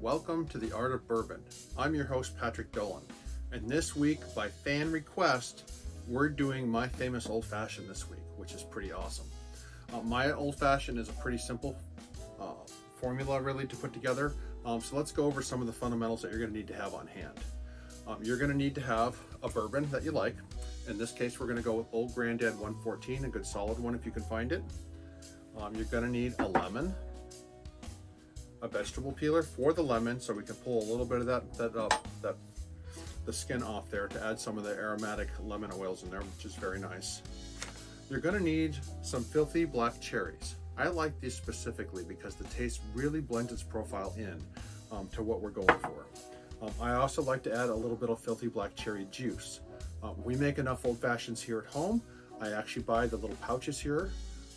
Welcome to the Art of Bourbon. I'm your host, Patrick Dolan, and this week, by fan request, we're doing my famous Old Fashioned this week, which is pretty awesome. My Old Fashioned is a pretty simple formula really to put together, so let's go over some of the fundamentals that you're going to need to have on hand. You're going to need to have a bourbon that you like. In this case, we're going to go with Old Granddad 114, a good solid one if you can find it. You're going to need a lemon, a vegetable peeler for the lemon, so we can pull a little bit of the skin off there to add some of the aromatic lemon oils in there, which is very nice. You're going to need some filthy black cherries. I like these specifically because the taste really blends its profile in to what we're going for. I also like to add a little bit of filthy black cherry juice. We make enough Old Fashions here at home. I actually buy the little pouches here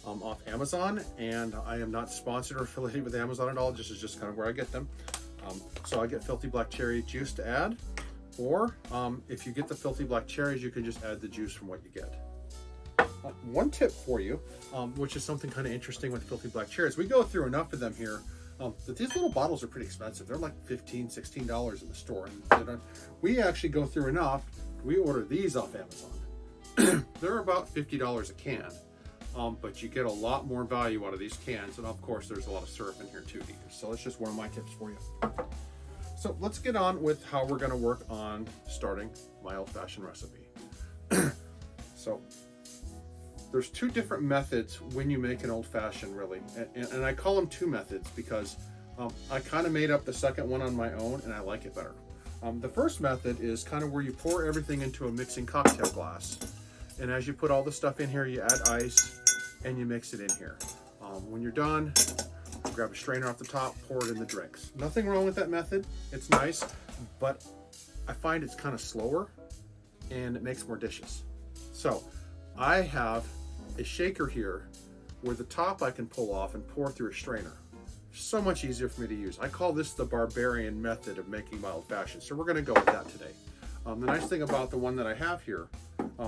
off Amazon, and I am not sponsored or affiliated with Amazon at all. This is just kind of where I get them. So I get filthy black cherry juice to add, or if you get the filthy black cherries, you can just add the juice from what you get. One tip for you, which is something kind of interesting with filthy black cherries, we go through enough of them here that these little bottles are pretty expensive. They're like $15, $16 in the store, and we actually go through enough. We order these off Amazon. They're about $50 a can. But you get a lot more value out of these cans, and of course there's a lot of syrup in here too to use. So that's just one of my tips for you. So let's get on with how we're going to work on starting my Old Fashioned recipe. So there's two different methods when you make an Old Fashioned, really, and I call them two methods because I kind of made up the second one on my own and I like it better. The first method is kind of where you pour everything into a mixing cocktail glass, and as you put all the stuff in here, you add ice and you mix it in here. When you're done, you grab a strainer off the top, pour it in the drinks. Nothing wrong with that method. It's nice, but I find it's kind of slower and it makes more dishes. So I have a shaker here where the top I can pull off and pour through a strainer. So much easier for me to use. I call this the barbarian method of making my Old Fashioned. So we're gonna go with that today. The nice thing about the one that I have here,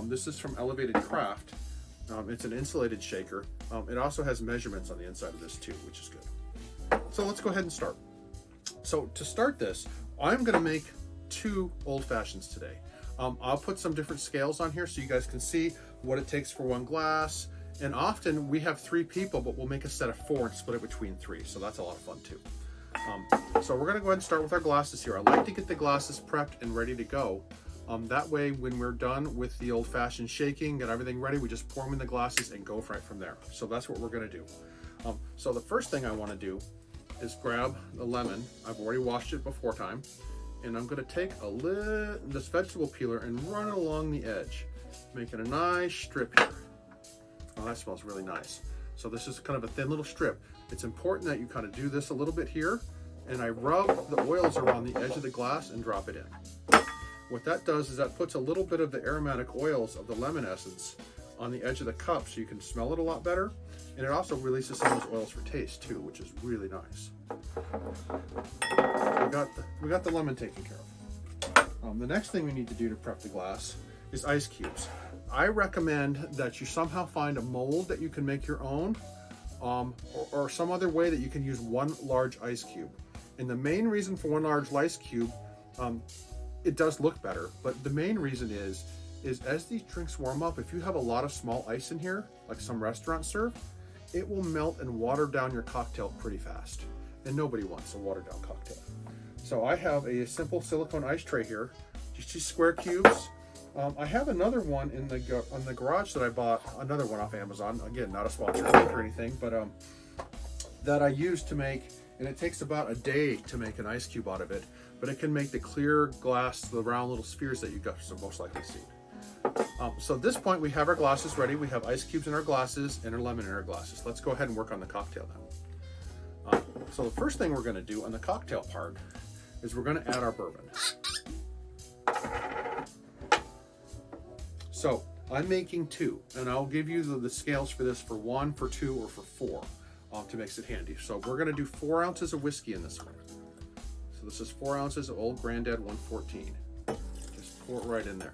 this is from Elevated Craft. It's an insulated shaker. It also has measurements on the inside of this too, which is good. So let's go ahead and start. So to start this, I'm gonna make two Old Fashions today. I'll put some different scales on here so you guys can see what it takes for one glass. And often we have 3 people, but we'll make a set of 4 and split it between 3. So that's a lot of fun too. So we're gonna go ahead and start with our glasses here. I like to get the glasses prepped and ready to go. That way, when we're done with the Old Fashioned shaking, get everything ready, we just pour them in the glasses and go right from there. So that's what we're gonna do. So the first thing I wanna do is grab the lemon. I've already washed it before time. And I'm gonna take this vegetable peeler and run it along the edge, making a nice strip here. Oh, that smells really nice. So this is kind of a thin little strip. It's important that you kind of do this a little bit here, and I rub the oils around the edge of the glass and drop it in. What that does is that puts a little bit of the aromatic oils of the lemon essence on the edge of the cup so you can smell it a lot better, and it also releases some of those oils for taste too, which is really nice. We got the lemon taken care of. The next thing we need to do to prep the glass is ice cubes. I recommend that you somehow find a mold that you can make your own, or some other way that you can use one large ice cube. And the main reason for one large ice cube, it does look better, but the main reason is as these drinks warm up, if you have a lot of small ice in here, like some restaurants serve, it will melt and water down your cocktail pretty fast. And nobody wants a watered down cocktail. So I have a simple silicone ice tray here, just 2 square cubes. I have another one in the garage that I bought, another one off Amazon. Again, not a sponsored link or anything, but that I use to make, and it takes about a day to make an ice cube out of it, but it can make the clear glass, the round little spheres that you guys have most likely seen. So at this point, we have our glasses ready. We have ice cubes in our glasses and our lemon in our glasses. Let's go ahead and work on the cocktail now. So the first thing we're gonna do on the cocktail part is we're gonna add our bourbon. So I'm making 2, and I'll give you the scales for this for 1, for 2, or for 4 to make it handy. So we're gonna do 4 ounces of whiskey in this one. So this is 4 ounces of Old Granddad 114. Just pour it right in there.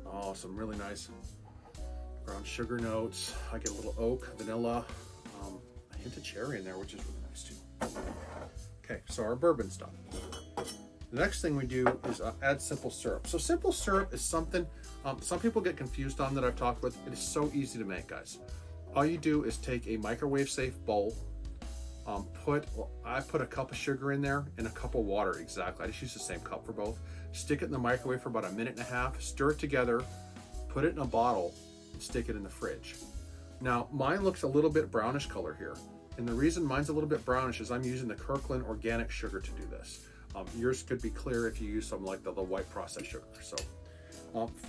Oh, some really nice brown sugar notes. I get a little oak, vanilla, a hint of cherry in there, which is really nice too. Okay, so our bourbon's done. The next thing we do is add simple syrup. So simple syrup is something some people get confused on that I've talked with. It is so easy to make, guys. All you do is take a microwave safe bowl, I put a cup of sugar in there and a cup of water, exactly. I just use the same cup for both. Stick it in the microwave for about 1.5 minutes, stir it together, put it in a bottle, and stick it in the fridge. Now, mine looks a little bit brownish color here. And the reason mine's a little bit brownish is I'm using the Kirkland organic sugar to do this. Yours could be clear if you use something like the white processed sugar. So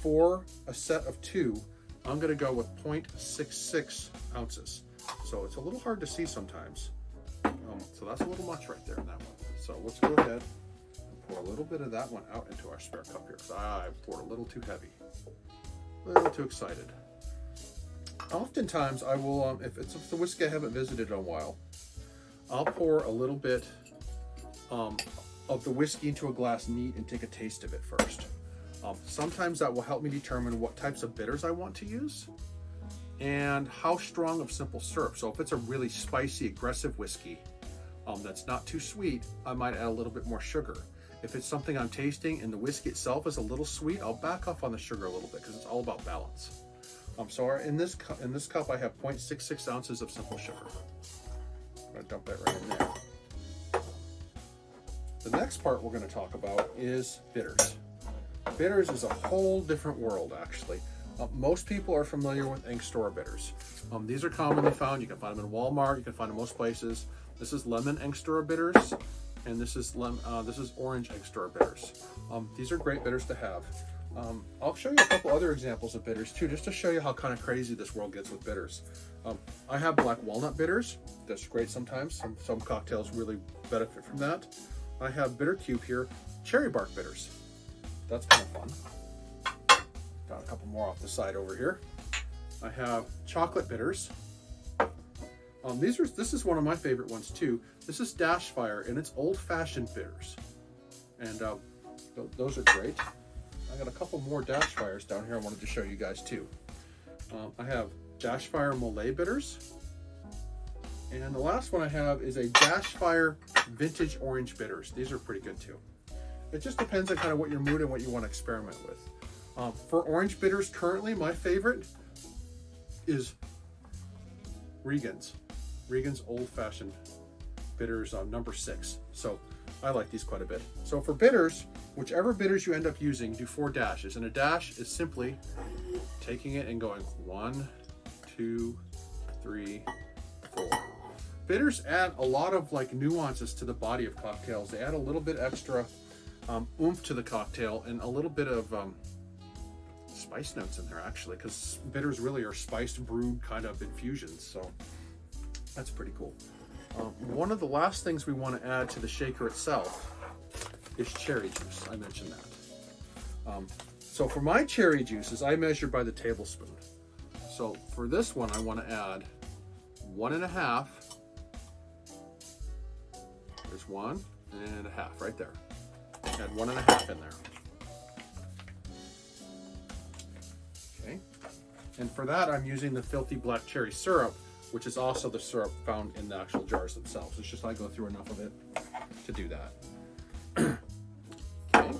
for a set of 2, I'm gonna go with 0.66 ounces. So it's a little hard to see sometimes. So that's a little much right there in that one. So let's go ahead and pour a little bit of that one out into our spare cup here. So I poured a little too heavy, a little too excited. Oftentimes I will, if it's the whiskey I haven't visited in a while, I'll pour a little bit of the whiskey into a glass neat and take a taste of it first. Sometimes that will help me determine what types of bitters I want to use and how strong of simple syrup. So if it's a really spicy, aggressive whiskey that's not too sweet, I might add a little bit more sugar. If it's something I'm tasting and the whiskey itself is a little sweet, I'll back off on the sugar a little bit because it's all about balance. So in this cup I have 0.66 ounces of simple sugar. I'm gonna dump that right in there. The next part we're gonna talk about is bitters. Bitters is a whole different world, actually. Most people are familiar with Angostura bitters. These are commonly found. You can find them in Walmart. You can find them most places. This is lemon Angostura bitters, and this is orange Angostura bitters. These are great bitters to have. I'll show you a couple other examples of bitters too, just to show you how kind of crazy this world gets with bitters. I have black walnut bitters. That's great sometimes. Some cocktails really benefit from that. I have bitter cube here, cherry bark bitters. That's kind of fun. Got a couple more off the side over here. I have chocolate bitters. This is one of my favorite ones too. This is Dash Fire, and it's Old Fashioned bitters, and those are great. I got a couple more Dash Fires down here I wanted to show you guys too. I have Dash Fire Malay bitters, and the last one I have is a Dash Fire Vintage Orange bitters. These are pretty good too. It just depends on kind of what your mood and what you want to experiment with. For orange bitters, currently my favorite is Regan's Old Fashioned bitters number 6. So I like these quite a bit. So for bitters, whichever bitters you end up using, do 4 dashes. And a dash is simply taking it and going 1, 2, 3, 4. Bitters add a lot of like nuances to the body of cocktails. They add a little bit extra oomph to the cocktail and a little bit of spice notes in there actually, because bitters really are spiced brewed kind of infusions. So that's pretty cool. One of the last things we want to add to the shaker itself is cherry juice. I mentioned that. So for my cherry juices, I measure by the tablespoon. So for this one, I want to add 1.5. There's 1.5 right there. Add 1.5 in there. Okay. And for that, I'm using the Filthy Black Cherry syrup, which is also the syrup found in the actual jars themselves. It's just I go through enough of it to do that. Okay.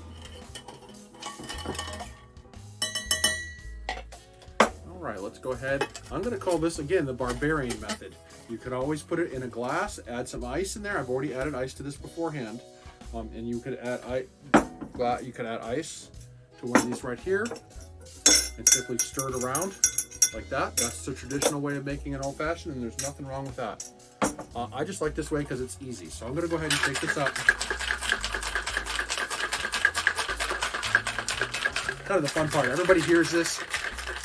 All right, let's go ahead. I'm going to call this, again, the barbarian method. You could always put it in a glass, add some ice in there. I've already added ice to this beforehand. And you could add ice to one of these right here and simply stir it around like that. That's the traditional way of making an old fashioned, and there's nothing wrong with that. I just like this way because it's easy. So I'm going to go ahead and take this up. Kind of the fun part. Everybody hears this,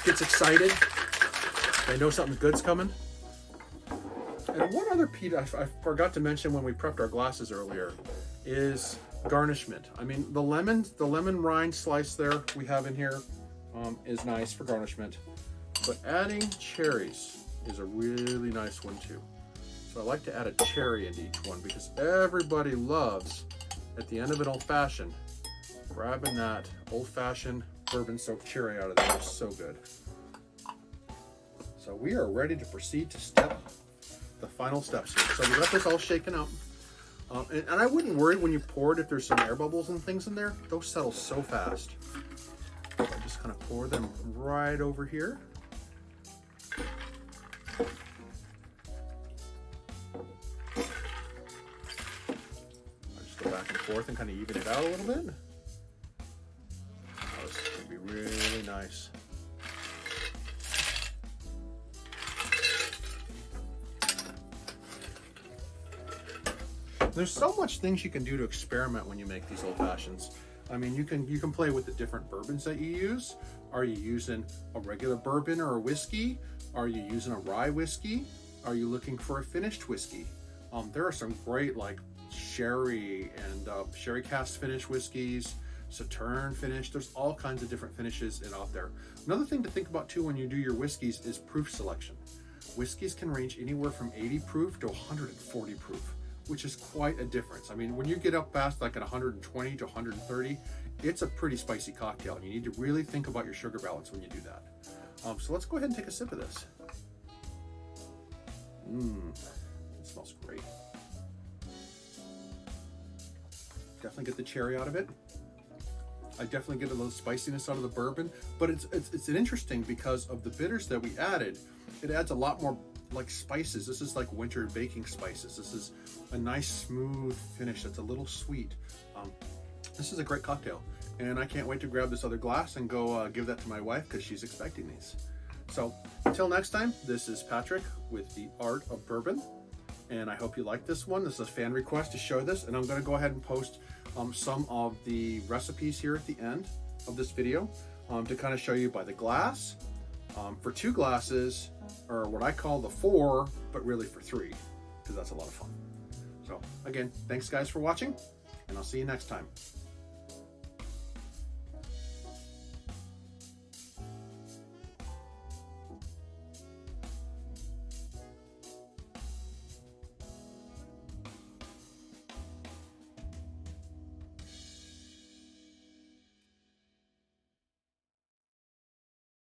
gets excited. They know something good's coming. And one other piece I forgot to mention when we prepped our glasses earlier is garnishment. I mean, the lemon rind slice there we have in here is nice for garnishment, but adding cherries is a really nice one too. So I like to add a cherry into each one because everybody loves, at the end of an old fashioned, grabbing that old fashioned bourbon soaked cherry out of there. It's so good. So we are ready to proceed to the final steps here. So we got this all shaken up. And I wouldn't worry when you pour it if there's some air bubbles and things in there. Those settle so fast. I just kind of pour them right over here. I just go back and forth and kind of even it out a little bit. Oh, this is going to be really nice. There's so much things you can do to experiment when you make these old fashions. I mean, you can play with the different bourbons that you use. Are you using a regular bourbon or a whiskey? Are you using a rye whiskey? Are you looking for a finished whiskey? There are some great like sherry and sherry cask finish whiskeys, Sauterne finish. There's all kinds of different finishes out there. Another thing to think about too when you do your whiskeys is proof selection. Whiskeys can range anywhere from 80 proof to 140 proof, which is quite a difference. I mean, when you get up past like at 120 to 130, it's a pretty spicy cocktail. And you need to really think about your sugar balance when you do that. So let's go ahead and take a sip of this. It smells great. Definitely get the cherry out of it. I definitely get a little spiciness out of the bourbon, but it's an interesting because of the bitters that we added. It adds a lot more like spices. This is like winter baking spices. This is a nice smooth finish that's a little sweet. This is a great cocktail, and I can't wait to grab this other glass and go give that to my wife because she's expecting these. So until next time, this is Patrick with The Art of Bourbon, and I hope you like this one. This is a fan request to show this, and I'm going to go ahead and post some of the recipes here at the end of this video to kind of show you by the glass. For 2 glasses, or what I call the 4, but really for 3, because that's a lot of fun. So again, thanks guys for watching, and I'll see you next time.